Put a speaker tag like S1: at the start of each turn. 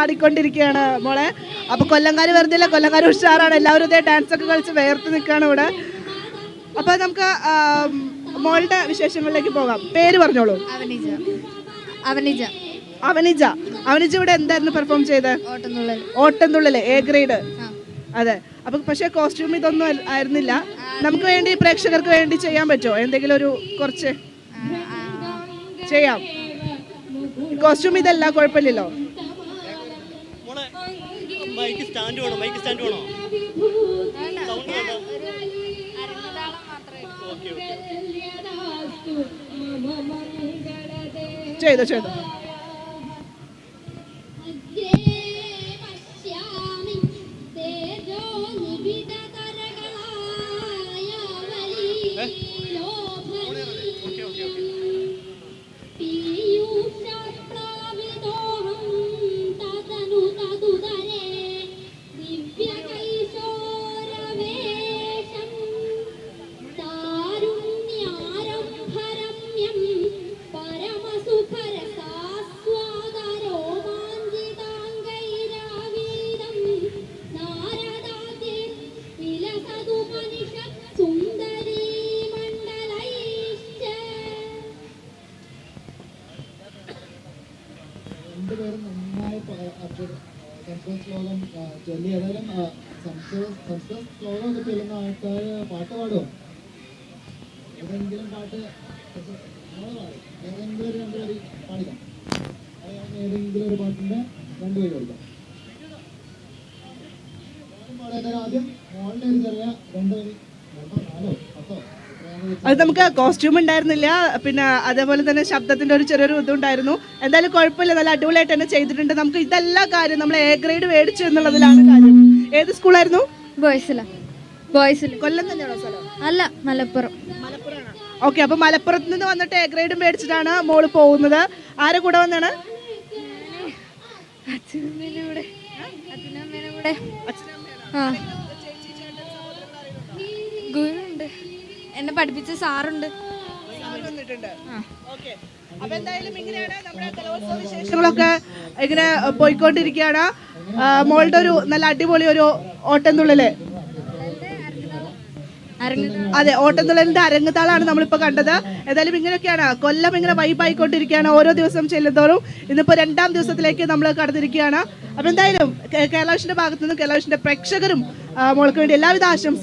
S1: ആടിക്കൊണ്ടിരിക്കുകയാണ് മോളെ. അപ്പൊ കൊല്ലംകാര് വെറുതെ കൊല്ലംകാര് ഉഷാറാണ്, എല്ലാവരും ഇതേ ഡാൻസ് ഒക്കെ കളിച്ച് വേർത്ത് നിൽക്കുകയാണ് ഇവിടെ. അപ്പൊ നമുക്ക് മോളുടെ വിശേഷങ്ങളിലേക്ക് പോകാം. പേര് പറഞ്ഞോളൂ.
S2: അവനിജ. അവനിജ.
S1: അവനിജ. അവനിജ ഇവിടെ എന്തായിരുന്നു പെർഫോം ചെയ്തത്? Ottamthullal A grade. അതെ. അപ്പൊ പക്ഷേ കോസ്റ്റ്യൂം ഇതൊന്നും ആയിരുന്നില്ല. നമുക്ക് വേണ്ടി പ്രേക്ഷകർക്ക് വേണ്ടി ചെയ്യാൻ പറ്റുമോ എന്തെങ്കിലും ഒരു കുറച്ച് ചെയ്യാം? കോസ്റ്റ്യൂം ഇതല്ല, കുഴപ്പമില്ലല്ലോ. ചെയ്തോ ചെയ്തോ.
S3: രണ്ടുപേരും നന്നായി സംസ്കൃത ശ്ലോകം ചൊല്ലി. ഏതായാലും സംസ്കൃത ശ്ലോകം ഒക്കെ ചൊല്ലുന്ന ആൾക്കാർ പാട്ട് പാടുമോ? ഏതെങ്കിലും പാട്ട് ഏതെങ്കിലും ഒരു രണ്ടുപേര് പാടിക്കാം. ഏതെങ്കിലും ഒരു പാട്ടിന്റെ രണ്ടുപേര് പാടിക്കാം. പാടാൻ ആദ്യം മോളിന്റെ ഒരു ചെറിയ രണ്ടുപേര് 4 10
S1: അത് നമുക്ക് കോസ്റ്റ്യൂം ഉണ്ടായിരുന്നില്ല, പിന്നെ അതേപോലെ തന്നെ ശബ്ദത്തിന്റെ ഒരു ചെറിയൊരു ഇതുണ്ടായിരുന്നു. എന്തായാലും കുഴപ്പമില്ല, നല്ല അടിപൊളിയായിട്ട് തന്നെ ചെയ്തിട്ടുണ്ട്. നമുക്ക് ഇതെല്ലാ കാര്യം നമ്മൾ എ ഗ്രേഡ് മേടിച്ചു എന്നുള്ളതിലാണ് കാര്യം. ഏത് സ്കൂളായിരുന്നു?
S2: ബോയ്സിൽ.
S1: കൊല്ലം തന്നെയാണോ സ്ഥലം?
S2: അല്ല, മലപ്പുറം.
S1: ഓക്കെ. അപ്പൊ മലപ്പുറത്ത് നിന്ന് വന്നിട്ട് എ ഗ്രേഡ് മേടിച്ചിട്ടാണ് മോള് പോകുന്നത്. ആരെ കൂടെ വന്നാണ്?
S2: ഗുരുണ്ട്, എന്നെ പഠിപ്പിച്ച സാറുണ്ട്.
S1: അപ്പൊ എന്തായാലും ഇങ്ങനെയാണ് നമ്മുടെ കലോത്സവ വിശേഷങ്ങളൊക്കെ ഇങ്ങനെ പോയിക്കൊണ്ടിരിക്കുകയാണ്. മോളുടെ ഒരു നല്ല അടിപൊളി ഒരു ഓട്ടംതുള്ളല്, അതെ ഓട്ടംതുള്ളലിന്റെ അരങ്ങുതാളാണ് നമ്മളിപ്പോ കണ്ടത്. ഏതായാലും ഇങ്ങനെയൊക്കെയാണ് കൊല്ലം ഇങ്ങനെ വൈബായിക്കൊണ്ടിരിക്കുകയാണ് ഓരോ ദിവസം ചെല്ലുന്തോറും. ഇന്നിപ്പോ 2ാം ദിവസത്തിലേക്ക് നമ്മൾ കടന്നിരിക്കുകയാണ്. അപ്പൊ എന്തായാലും കേരള വിഷന്റെ ഭാഗത്തു നിന്നും കേരള വിഷന്റെ പ്രേക്ഷകരും മോൾക്ക് വേണ്ടി എല്ലാവിധ ആശംസകളും